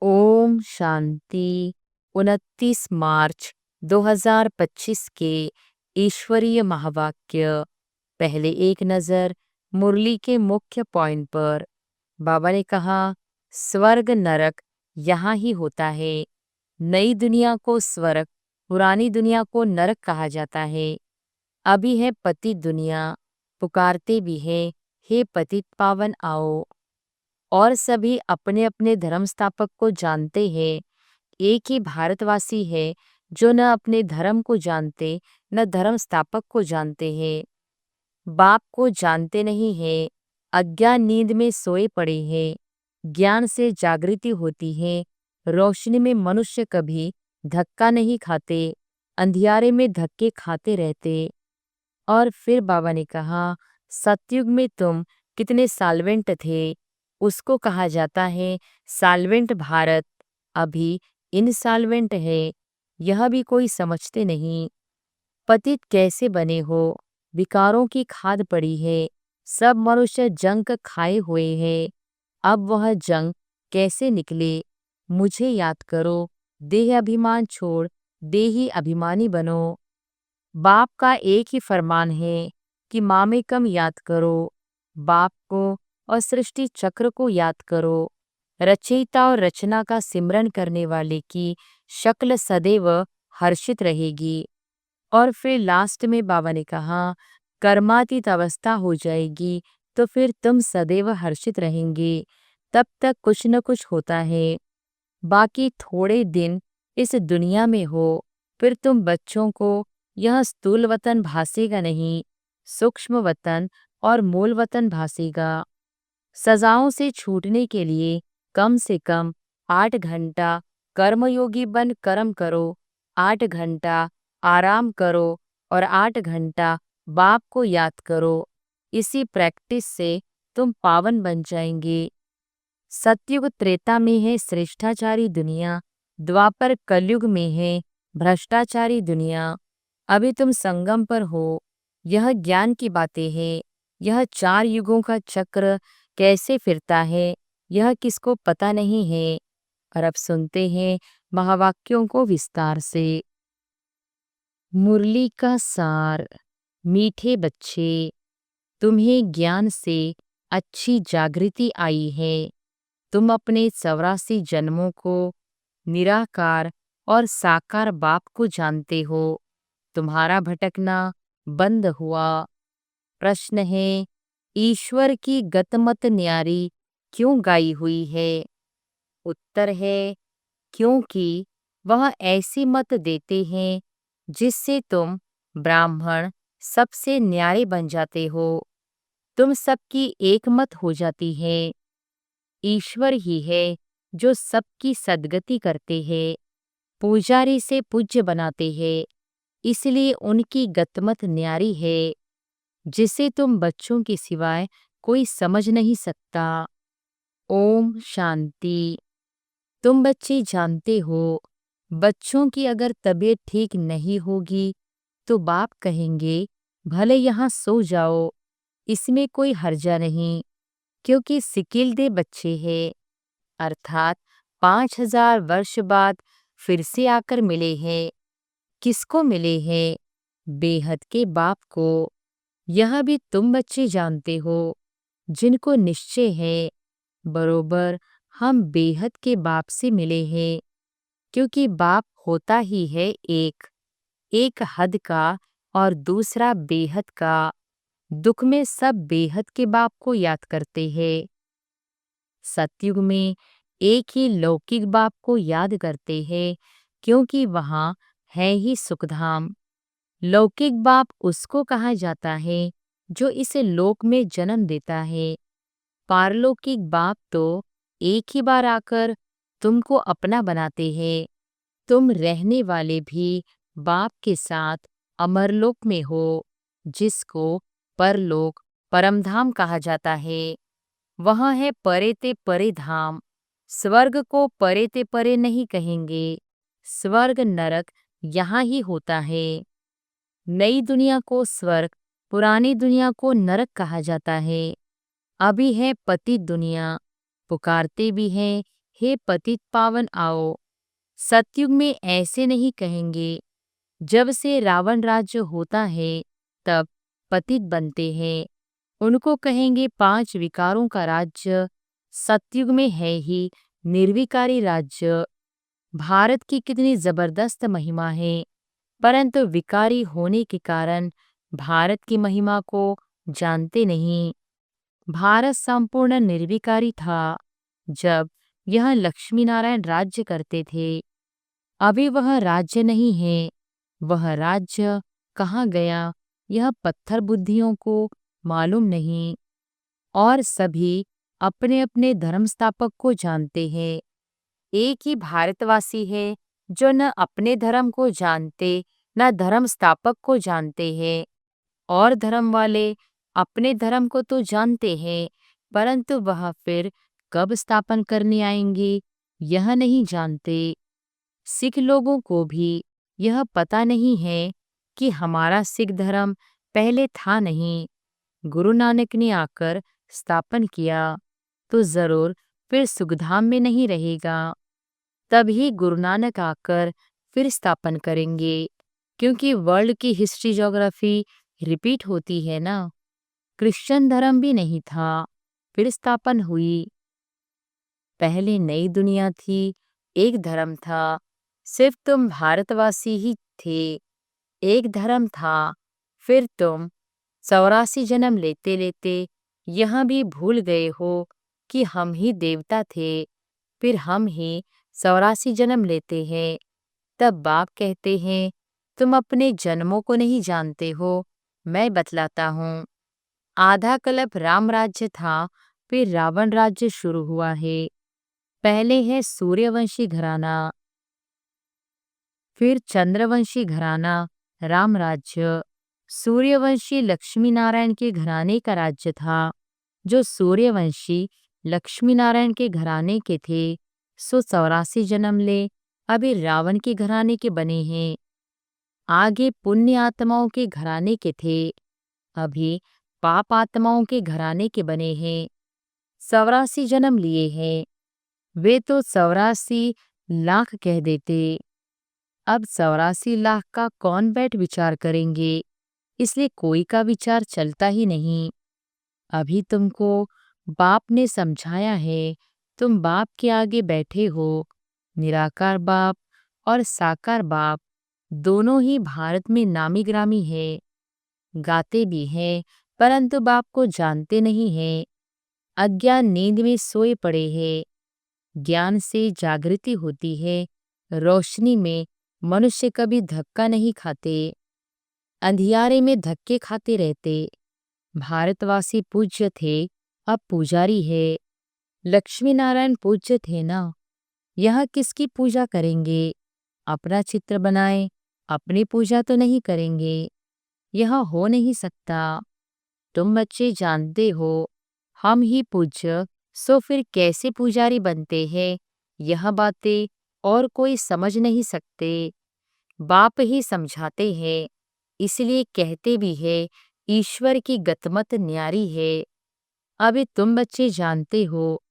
ओम शांति। 29 मार्च 2025 के ईश्वरीय महावाक्य। पहले एक नज़र मुरली के मुख्य पॉइंट पर। बाबा ने कहा, स्वर्ग नरक यहाँ ही होता है। नई दुनिया को स्वर्ग, पुरानी दुनिया को नरक कहा जाता है। अभी है पतित दुनिया, पुकारते भी है, हे पतित पावन आओ। और सभी अपने अपने धर्म स्थापक को जानते हैं। एक ही भारतवासी है जो न अपने धर्म को जानते न धर्म स्थापक को जानते हैं। बाप को जानते नहीं है, अज्ञान नींद में सोए पड़े हैं। ज्ञान से जागृति होती है। रोशनी में मनुष्य कभी धक्का नहीं खाते, अंधियारे में धक्के खाते रहते। और फिर बाबा ने कहा, सतयुग में तुम कितने साल्वेंट थे, उसको कहा जाता है साल्वेंट भारत। अभी इनसाल्वेंट है, यह भी कोई समझते नहीं। पतित कैसे बने हो, विकारों की खाद पड़ी है। सब मनुष्य जंक खाए हुए हैं। अब वह जंग कैसे निकले? मुझे याद करो, देह अभिमान छोड़ देही अभिमानी बनो। बाप का एक ही फरमान है कि मामेकम याद करो, बाप को और सृष्टि चक्र को याद करो। रचयिता और रचना का सिमरन करने वाले की शक्ल सदैव हर्षित रहेगी। और फिर लास्ट में बाबा ने कहा, कर्मातीत अवस्था हो जाएगी तो फिर तुम सदैव हर्षित रहेंगे। तब तक कुछ न कुछ होता है। बाकी थोड़े दिन इस दुनिया में हो, फिर तुम बच्चों को यह स्थूल वतन भासेगा नहीं, सूक्ष्म वतन और मूल वतन भासेगा। सजाओं से छूटने के लिए कम से कम 8 घंटा कर्मयोगी बन कर्म करो, 8 घंटा आराम करो और 8 घंटा बाप को याद करो। इसी प्रैक्टिस से तुम पावन बन जाएंगे। सतयुग त्रेता में है श्रेष्ठाचारी दुनिया, द्वापर कलयुग में है भ्रष्टाचारी दुनिया। अभी तुम संगम पर हो। यह ज्ञान की बातें हैं। यह 4 युगों का चक्र कैसे फिरता है, यह किसको पता नहीं है। और अब सुनते हैं महावाक्यों को विस्तार से। मुरली का सार। मीठे बच्चे, तुम्हें ज्ञान से अच्छी जागृति आई है। तुम अपने 84 जन्मों को निराकार और साकार बाप को जानते हो। तुम्हारा भटकना बंद हुआ। प्रश्न है, ईश्वर की गतमत न्यारी क्यों गाई हुई है? उत्तर है, क्योंकि वह ऐसी मत देते हैं जिससे तुम ब्राह्मण सबसे न्यारे बन जाते हो। तुम सबकी एक मत हो जाती है। ईश्वर ही है जो सबकी सद्गति करते हैं, पुजारी से पूज्य बनाते हैं। इसलिए उनकी गतमत न्यारी है, जिसे तुम बच्चों के सिवाय कोई समझ नहीं सकता। ओम शांति। तुम बच्चे जानते हो, बच्चों की अगर तबीयत ठीक नहीं होगी तो बाप कहेंगे, भले यहाँ सो जाओ, इसमें कोई हर्जा नहीं, क्योंकि सिकिलदे बच्चे हैं। अर्थात 5000 वर्ष बाद फिर से आकर मिले हैं। किसको मिले हैं? बेहद के बाप को। यह भी तुम बच्चे जानते हो, जिनको निश्चय है, बरोबर हम बेहद के बाप से मिले हैं। क्योंकि बाप होता ही है एक, एक हद का और दूसरा बेहद का। दुख में सब बेहद के बाप को याद करते हैं। सतयुग में एक ही लौकिक बाप को याद करते हैं, क्योंकि वहाँ है ही सुखधाम। लौकिक बाप उसको कहा जाता है जो इस लोक में जन्म देता है। पारलौकिक बाप तो एक ही बार आकर तुमको अपना बनाते हैं। तुम रहने वाले भी बाप के साथ अमरलोक में हो, जिसको परलोक परमधाम कहा जाता है। वहाँ है परे ते परे धाम। स्वर्ग को परे ते परे नहीं कहेंगे। स्वर्ग नरक यहाँ ही होता है। नई दुनिया को स्वर्ग, पुरानी दुनिया को नरक कहा जाता है। अभी है पतित दुनिया, पुकारते भी हैं, हे पतित पावन आओ। सतयुग में ऐसे नहीं कहेंगे। जब से रावण राज्य होता है तब पतित बनते हैं। उनको कहेंगे 5 विकारों का राज्य। सतयुग में है ही निर्विकारी राज्य। भारत की कितनी जबरदस्त महिमा है, परंतु विकारी होने के कारण भारत की महिमा को जानते नहीं। भारत संपूर्ण निर्विकारी था जब यह लक्ष्मी नारायण राज्य करते थे। अभी वह राज्य नहीं है। वह राज्य कहाँ गया यह पत्थर बुद्धियों को मालूम नहीं। और सभी अपने अपने धर्म स्थापक को जानते हैं। एक ही भारतवासी है जो न अपने धर्म को जानते न धर्म स्थापक को जानते हैं। और धर्म वाले अपने धर्म को तो जानते हैं, परंतु वह फिर कब स्थापन करने आएंगे यह नहीं जानते। सिख लोगों को भी यह पता नहीं है कि हमारा सिख धर्म पहले था नहीं। गुरु नानक ने आकर स्थापन किया तो जरूर फिर सुखधाम में नहीं रहेगा। तभी गुरु नानक आकर फिर स्थापन करेंगे, क्योंकि वर्ल्ड की हिस्ट्री ज्योग्राफी रिपीट होती है ना। क्रिश्चियन धर्म भी नहीं था, फिर स्थापन हुई। पहले नई दुनिया थी, एक धर्म था, सिर्फ तुम भारतवासी ही थे। एक धर्म था, फिर तुम 84 जन्म लेते लेते यह भी भूल गए हो कि हम ही देवता थे। फिर हम ही 84 जन्म लेते हैं। तब बाप कहते हैं तुम अपने जन्मों को नहीं जानते हो, मैं बतलाता हूँ। आधा कल्प राम राज्य था, फिर रावण राज्य शुरू हुआ है। पहले है सूर्यवंशी घराना, फिर चंद्रवंशी घराना, राम राज्य। सूर्यवंशी लक्ष्मी नारायण के घराने का राज्य था। जो सूर्यवंशी लक्ष्मी नारायण के घराने के थे सो 84 जन्म ले अभी रावण के घराने के बने हैं। आगे पुण्य आत्माओं के घराने के थे, अभी पाप आत्माओं के घराने के बने हैं। 84 जन्म लिए हैं। वे तो 84 लाख कह देते। अब 84 लाख का कौन बैठ विचार करेंगे, इसलिए कोई का विचार चलता ही नहीं। अभी तुमको बाप ने समझाया है, तुम बाप के आगे बैठे हो। निराकार बाप और साकार बाप दोनों ही भारत में नामी ग्रामी है। गाते भी हैं, परंतु बाप को जानते नहीं हैं। अज्ञान नींद में सोए पड़े हैं। ज्ञान से जागृति होती है। रोशनी में मनुष्य कभी धक्का नहीं खाते, अंधियारे में धक्के खाते रहते। भारतवासी पूज्य थे, अब पुजारी है। लक्ष्मी नारायण पूज्य थे ना, यह किसकी पूजा करेंगे? अपना चित्र बनाए, अपनी पूजा तो नहीं करेंगे। यह हो नहीं सकता। तुम बच्चे जानते हो हम ही पूज्य, सो फिर कैसे पुजारी बनते हैं? यह बातें और कोई समझ नहीं सकते। बाप ही समझाते हैं, इसलिए कहते भी है ईश्वर की गतमत न्यारी है। अभी तुम बच्चे जानते हो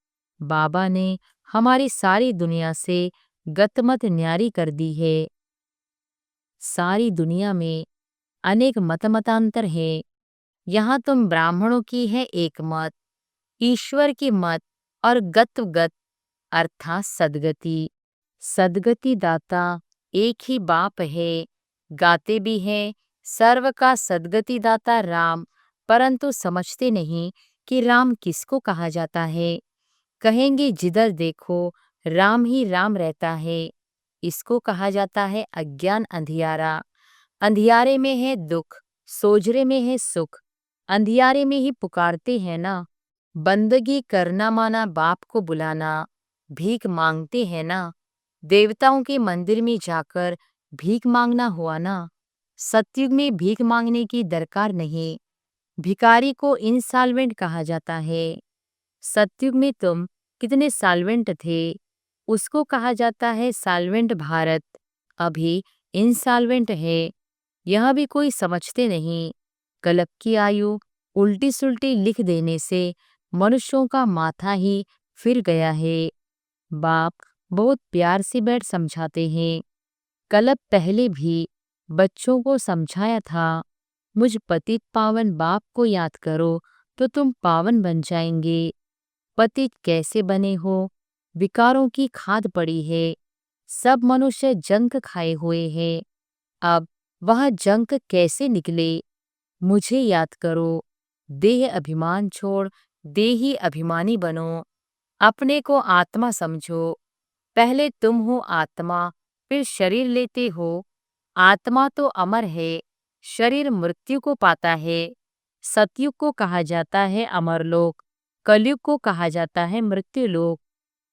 बाबा ने हमारी सारी दुनिया से गतमत न्यारी कर दी है। सारी दुनिया में अनेक मतांतर है। यहाँ तुम ब्राह्मणों की है एक मत, ईश्वर की मत और गत अर्थात सदगति। सदगति दाता एक ही बाप है। गाते भी हैं सर्व का सदगति दाता राम, परंतु समझते नहीं कि राम किसको कहा जाता है। कहेंगे जिधर देखो राम ही राम रहता है। इसको कहा जाता है अज्ञान अंधियारा। अंधियारे में है दुख, सोजरे में है सुख। अंधियारे में ही पुकारते हैं ना। बंदगी करना माना बाप को बुलाना, भीख मांगते हैं ना। देवताओं के मंदिर में जाकर भीख मांगना हुआ ना। सतयुग में भीख मांगने की दरकार नहीं। भिखारी को इंसॉल्वेंट कहा जाता है। सतयुग में तुम कितने सॉल्वेंट थे, उसको कहा जाता है सॉल्वेंट भारत। अभी इंसॉल्वेंट है, यह भी कोई समझते नहीं। कल्प की आयु उल्टी सुल्टी लिख देने से मनुष्यों का माथा ही फिर गया है। बाप बहुत प्यार से बैठ समझाते हैं। कल पहले भी बच्चों को समझाया था, मुझ पतित पावन बाप को याद करो तो तुम पावन बन जाएंगे। पतित कैसे बने हो? विकारों की खाद पड़ी है, सब मनुष्य जंक खाए हुए हैं। अब वह जंक कैसे निकले? मुझे याद करो। देह अभिमान छोड़ देही अभिमानी बनो। अपने को आत्मा समझो। पहले तुम हो आत्मा, फिर शरीर लेते हो। आत्मा तो अमर है, शरीर मृत्यु को पाता है। सतयुग को कहा जाता है अमरलोक, कलयुग को कहा जाता है मृत्युलोक।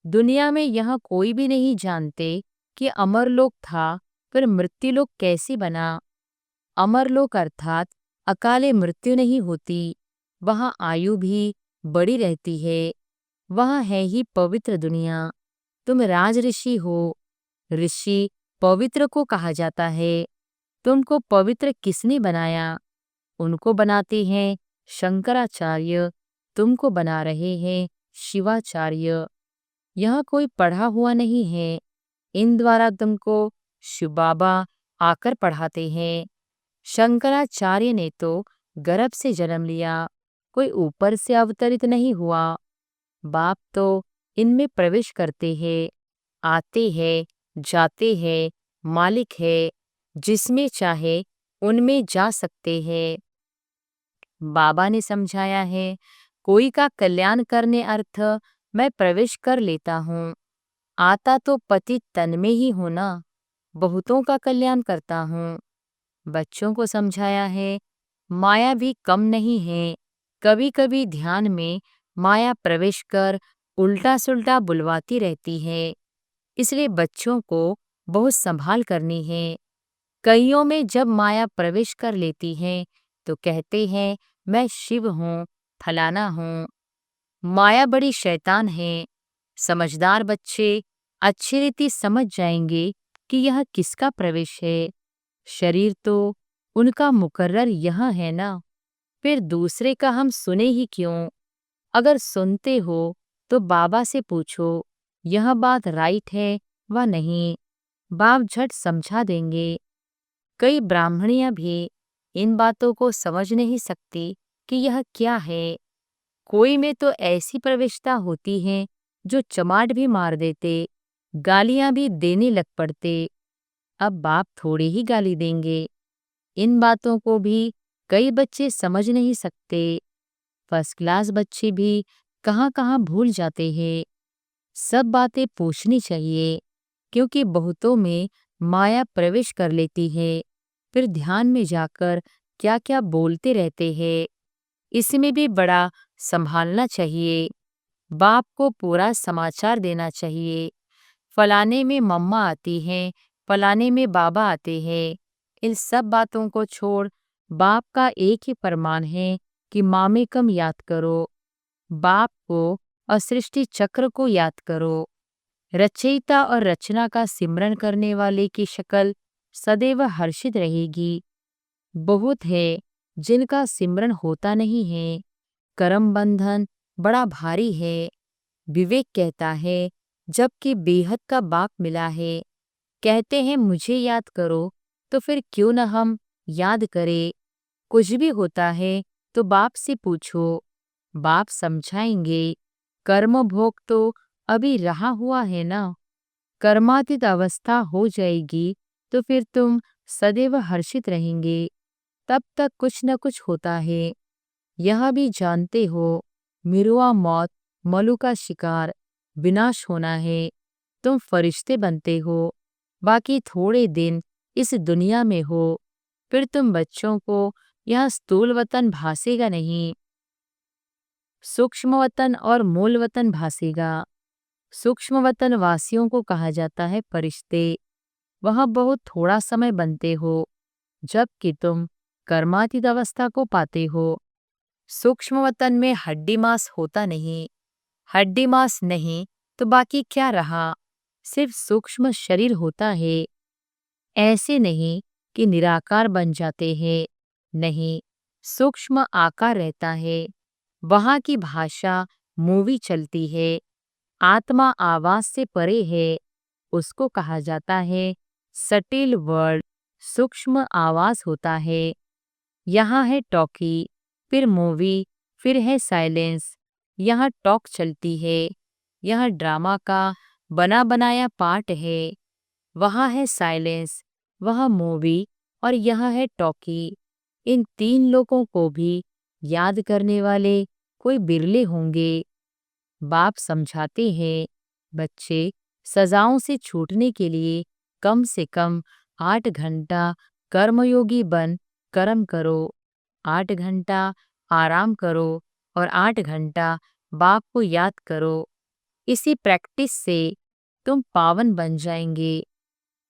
दुनिया में यह कोई भी नहीं जानते कि अमरलोक था फिर मृत्युलोक कैसे बना। अमरलोक अर्थात अकाले मृत्यु नहीं होती, वहाँ आयु भी बड़ी रहती है। वह है ही पवित्र दुनिया। तुम राज ऋषि हो। ऋषि पवित्र को कहा जाता है। तुमको पवित्र किसने बनाया? उनको बनाते हैं शंकराचार्य, तुमको बना रहे हैं शिवाचार्य। यह कोई पढ़ा हुआ नहीं है, इन द्वारा तुमको शिव बाबा आकर पढ़ाते हैं। शंकराचार्य ने तो गर्भ से जन्म लिया, कोई ऊपर से अवतरित नहीं हुआ। बाप तो इनमें प्रवेश करते हैं, आते हैं, जाते हैं, मालिक है, जिसमें चाहे उनमें जा सकते हैं। बाबा ने समझाया है, कोई का कल्याण करने अर्थ मैं प्रवेश कर लेता हूँ। आता तो पतित तन में ही हूँ ना, बहुतों का कल्याण करता हूँ। बच्चों को समझाया है, माया भी कम नहीं है। कभी कभी ध्यान में माया प्रवेश कर उल्टा सुल्टा बुलवाती रहती है, इसलिए बच्चों को बहुत संभाल करनी है। कईयों में जब माया प्रवेश कर लेती है तो कहते हैं मैं शिव हूँ, फलाना हूँ। माया बड़ी शैतान है। समझदार बच्चे अच्छी रीति समझ जाएंगे कि यह किसका प्रवेश है। शरीर तो उनका मुकर्रर यह है ना, फिर दूसरे का हम सुने ही क्यों? अगर सुनते हो तो बाबा से पूछो, यह बात राइट है व नहीं। बाप झट समझा देंगे। कई ब्राह्मणियां भी इन बातों को समझ नहीं सकती कि यह क्या है। कोई में तो ऐसी प्रविष्टता होती है जो चमाट भी मार देते, गालियां भी देने लग पड़ते। अब बाप थोड़ी ही गाली देंगे। इन बातों को भी कई बच्चे समझ नहीं सकते। फर्स्ट क्लास बच्चे भी कहाँ कहाँ भूल जाते हैं। सब बातें पूछनी चाहिए, क्योंकि बहुतों में माया प्रवेश कर लेती है, फिर ध्यान में जाकर क्या क्या बोलते रहते हैं। इसमें भी बड़ा संभालना चाहिए। बाप को पूरा समाचार देना चाहिए। फलाने में मम्मा आती हैं, फलाने में बाबा आते हैं। इन सब बातों को छोड़ बाप का एक ही फरमान है कि मामेकम याद करो। बाप को और सृष्टि चक्र को याद करो। रचयिता और रचना का सिमरन करने वाले की शक्ल सदैव हर्षित रहेगी। बहुत है जिनका सिमरन होता नहीं है। कर्म बंधन बड़ा भारी है। विवेक कहता है, जबकि बेहद का बाप मिला है। कहते हैं मुझे याद करो, तो फिर क्यों न हम याद करें। कुछ भी होता है तो बाप से पूछो, बाप समझाएंगे। कर्म भोग तो अभी रहा हुआ है ना। कर्मातीत अवस्था हो जाएगी तो फिर तुम सदैव हर्षित रहेंगे। तब तक कुछ न कुछ होता है। यह भी जानते हो, मिरुआ मौत मलु का शिकार, विनाश होना है। तुम फरिश्ते बनते हो, बाकी थोड़े दिन इस दुनिया में हो, फिर तुम बच्चों को यह स्थूल वतन भासेगा नहीं, सूक्ष्म वतन और मूल वतन भासेगा। सूक्ष्म वतन वासियों को कहा जाता है फरिश्ते। वह बहुत थोड़ा समय बनते हो, जबकि तुम कर्मातीत अवस्था को पाते हो। सूक्ष्म वतन में हड्डी मांस होता नहीं। हड्डी मांस नहीं तो बाकी क्या रहा, सिर्फ सूक्ष्म शरीर होता है। ऐसे नहीं कि निराकार बन जाते हैं, नहीं, सूक्ष्म आकार रहता है। वहाँ की भाषा मूवी चलती है। आत्मा आवाज से परे है, उसको कहा जाता है सटिल वर्ल्ड, सूक्ष्म आवाज होता है। यहाँ है टॉकी, फिर मूवी, फिर है साइलेंस। यहाँ टॉक चलती है, यहाँ ड्रामा का बना बनाया पार्ट है। वहाँ है साइलेंस, वह मूवी और यहाँ है टॉकी। इन तीन लोगों को भी याद करने वाले कोई बिरले होंगे। बाप समझाते हैं, बच्चे, सजाओं से छूटने के लिए कम से कम 8 घंटा कर्मयोगी बन कर्म करो, 8 घंटा आराम करो और 8 घंटा बाप को याद करो। इसी प्रैक्टिस से तुम पावन बन जाएंगे।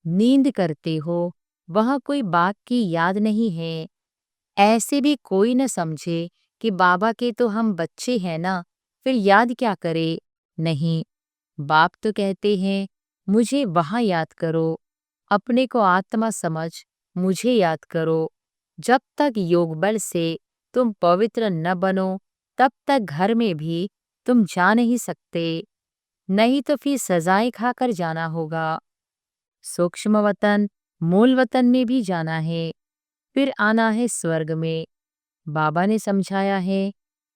नींद करते हो, वह कोई बाप की याद नहीं है। ऐसे भी कोई न समझे कि बाबा के तो हम बच्चे हैं ना, फिर याद क्या करे। नहीं, बाप तो कहते हैं मुझे वहां याद करो, अपने को आत्मा समझ मुझे याद करो। जब तक योग बल से तुम पवित्र न बनो, तब तक घर में भी तुम जा नहीं सकते, नहीं तो फिर सजाएं खाकर जाना होगा। सूक्ष्म वतन, मूल वतन में भी जाना है, फिर आना है स्वर्ग में। बाबा ने समझाया है,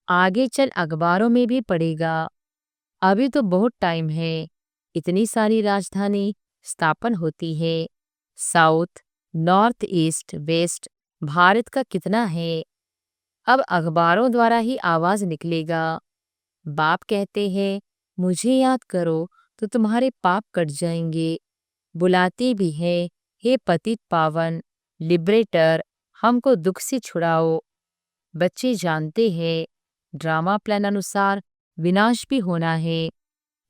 आगे चल अखबारों में भी पड़ेगा। अभी तो बहुत टाइम है, इतनी सारी राजधानी स्थापन होती है। South, north, east, west, Bharat का कितना है। अब अखबारों द्वारा ही आवाज निकलेगा। बाप कहते हैं मुझे याद करो तो तुम्हारे पाप कट जाएंगे। बुलाते भी हैं, हे पतित पावन लिबरेटर, हमको दुख से छुड़ाओ। बच्चे जानते हैं ड्रामा प्लान अनुसार विनाश भी होना है।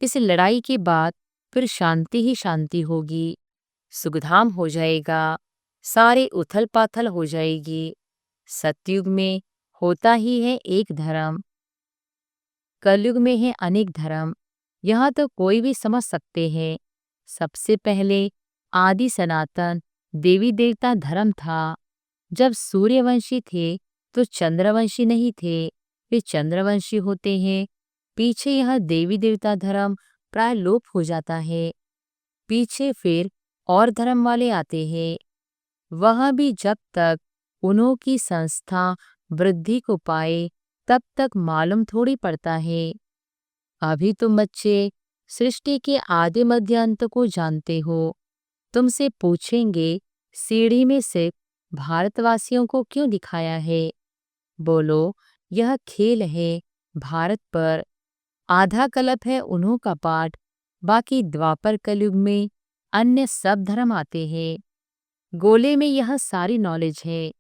इस लड़ाई के बाद फिर शांति ही शांति होगी, सुखधाम हो जाएगा, सारे उथल पाथल हो जाएगी। सतयुग में होता ही है एक धर्म, कलयुग में है अनेक धर्म। यहाँ तो कोई भी समझ सकते हैं। सबसे पहले आदि सनातन देवी देवता धर्म था। जब सूर्यवंशी थे तो चंद्रवंशी नहीं थे, वे चंद्रवंशी होते हैं। पीछे यह देवी देवता धर्म प्राय लोप हो जाता है। पीछे फिर और धर्म वाले आते हैं। वह भी जब तक उन्हों की संस्था वृद्धि को पाए तब तक मालूम थोड़ी पड़ता है। अभी तुम बच्चे सृष्टि के आदि मध्य अंत को जानते हो। तुमसे पूछेंगे सीढ़ी में सिर्फ भारतवासियों को क्यों दिखाया है। बोलो यह खेल है भारत पर। आधा कल्प है उन्हों का पाठ, बाकी द्वापर कलयुग में अन्य सब धर्म आते हैं। गोले में यह सारी नॉलेज है।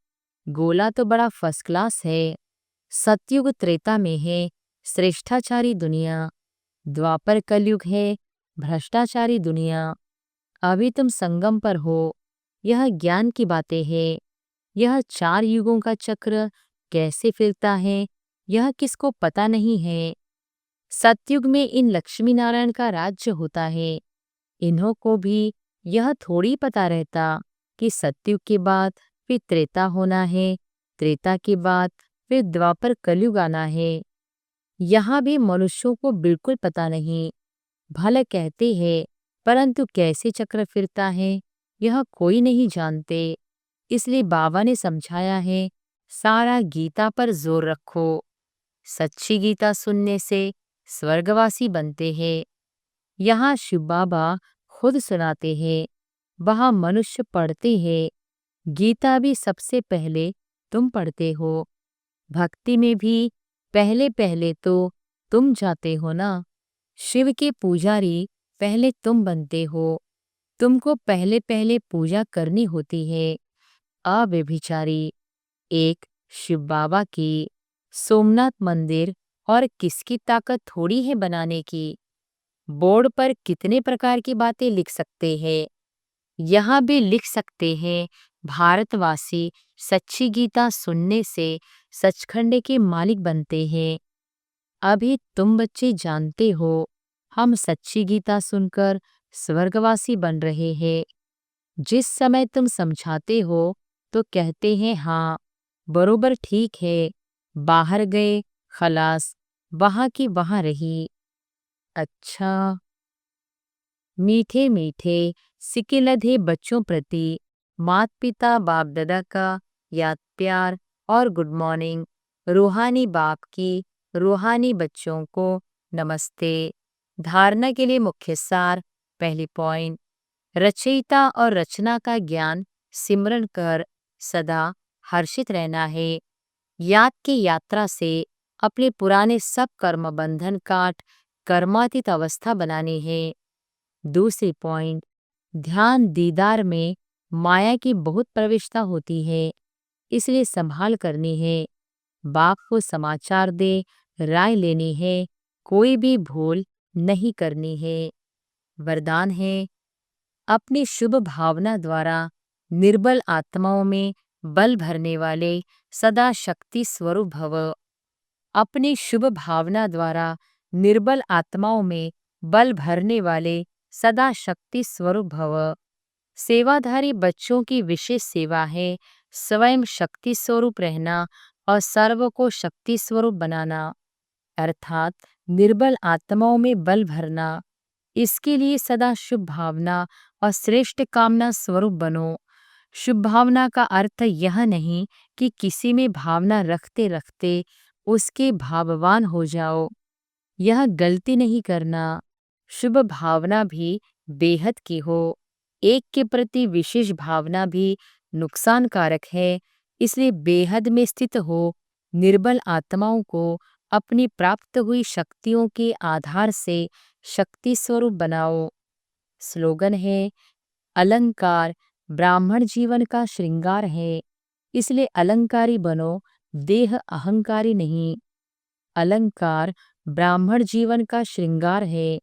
गोला तो बड़ा फर्स्ट क्लास है। सतयुग त्रेता में है श्रेष्ठाचारी दुनिया, द्वापर कलयुग है भ्रष्टाचारी दुनिया। अभी तुम संगम पर हो। यह ज्ञान की बातें हैं। यह 4 युगों का चक्र कैसे फिरता है यह किसको पता नहीं है। सतयुग में इन लक्ष्मी नारायण का राज्य होता है। इन्हों को भी यह थोड़ी पता रहता कि सतयुग के बाद फिर त्रेता होना है, त्रेता के बाद फिर द्वापर कलयुग आना है। यहाँ भी मनुष्यों को बिल्कुल पता नहीं। भले कहते हैं, परंतु कैसे चक्र फिरता है यह कोई नहीं जानते। इसलिए बाबा ने समझाया है, सारा गीता पर जोर रखो। सच्ची गीता सुनने से स्वर्गवासी बनते हैं। यहाँ शिव बाबा खुद सुनाते हैं, वहाँ मनुष्य पढ़ते हैं। गीता भी सबसे पहले तुम पढ़ते हो। भक्ति में भी पहले पहले तो तुम जाते हो ना। शिव के पुजारी पहले तुम बनते हो। तुमको पहले पहले पूजा करनी होती है। अव्यभिचारी एक शिव बाबा की, सोमनाथ मंदिर और किसकी ताकत थोड़ी है बनाने की। बोर्ड पर कितने प्रकार की बातें लिख सकते हैं। यहाँ भी लिख सकते हैं, भारतवासी सच्ची गीता सुनने से सचखंड के मालिक बनते हैं। अभी तुम बच्चे जानते हो, हम सच्ची गीता सुनकर स्वर्गवासी बन रहे हैं। जिस समय तुम समझाते हो तो कहते हैं हाँ बरोबर ठीक है। बाहर गए खलास, वहां की वहां रही। अच्छा। मीठे मीठे सिके लधे बच्चों प्रति माता पिता बाप दादा का याद प्यार और गुड मॉर्निंग। रूहानी बाप की रूहानी बच्चों को नमस्ते। धारणा के लिए मुख्य सार। पहली पॉइंट, रचयिता और रचना का ज्ञान सिमरन कर सदा हर्षित रहना है। याद की यात्रा से अपने पुराने सब कर्म बंधन काट कर्मातीत अवस्था बनानी है। दूसरी पॉइंट, ध्यान दीदार में माया की बहुत प्रविष्टता होती है, इसलिए संभाल करनी है। बाप को समाचार दे राय लेनी है, कोई भी भूल नहीं करनी है। वरदान है, अपनी शुभ भावना द्वारा निर्बल आत्माओं में बल भरने वाले सदा शक्ति स्वरूप भव। अपनी शुभ भावना द्वारा निर्बल आत्माओं में बल भरने वाले सदा शक्ति स्वरूप भव। सेवाधारी बच्चों की विशेष सेवा है स्वयं शक्ति स्वरूप रहना और सर्व को शक्ति स्वरूप बनाना, अर्थात निर्बल आत्माओं में बल भरना। इसके लिए सदा शुभ भावना और श्रेष्ठ कामना स्वरूप बनो। शुभ भावना का अर्थ यह नहीं कि किसी में भावना रखते रखते उसके भाववान हो जाओ, यह गलती नहीं करना। शुभ भावना भी बेहद की हो, एक के प्रति विशेष भावना भी नुकसानकारक है, इसलिए बेहद में स्थित हो निर्बल आत्माओं को अपनी प्राप्त हुई शक्तियों के आधार से शक्ति स्वरूप बनाओ। स्लोगन है, अलंकार ब्राह्मण जीवन का श्रृंगार है, इसलिए अलंकारी बनो, देह अहंकारी नहीं। अलंकार ब्राह्मण जीवन का श्रृंगार है,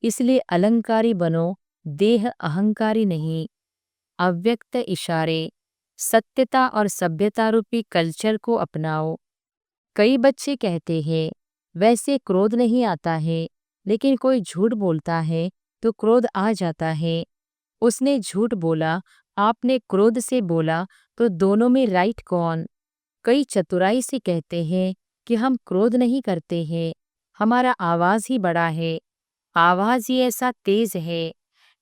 इसलिए अलंकारी बनो, देह अहंकारी नहीं। अव्यक्त इशारे, सत्यता और सभ्यता रूपी कल्चर को अपनाओ। कई बच्चे कहते हैं वैसे क्रोध नहीं आता है, लेकिन कोई झूठ बोलता है तो क्रोध आ जाता है। उसने झूठ बोला, आपने क्रोध से बोला, तो दोनों में राइट कौन? कई चतुराई से कहते हैं कि हम क्रोध नहीं करते हैं, हमारा आवाज ही बड़ा है, आवाज ही ऐसा तेज है।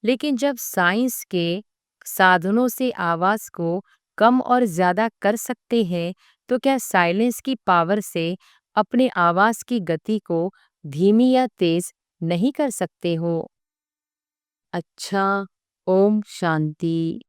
लेकिन जब साइंस के साधनों से आवाज को कम और ज्यादा कर सकते हैं, तो क्या साइलेंस की पावर से अपने आवाज की गति को धीमी या तेज नहीं कर सकते हो? अच्छा, ओम शांति।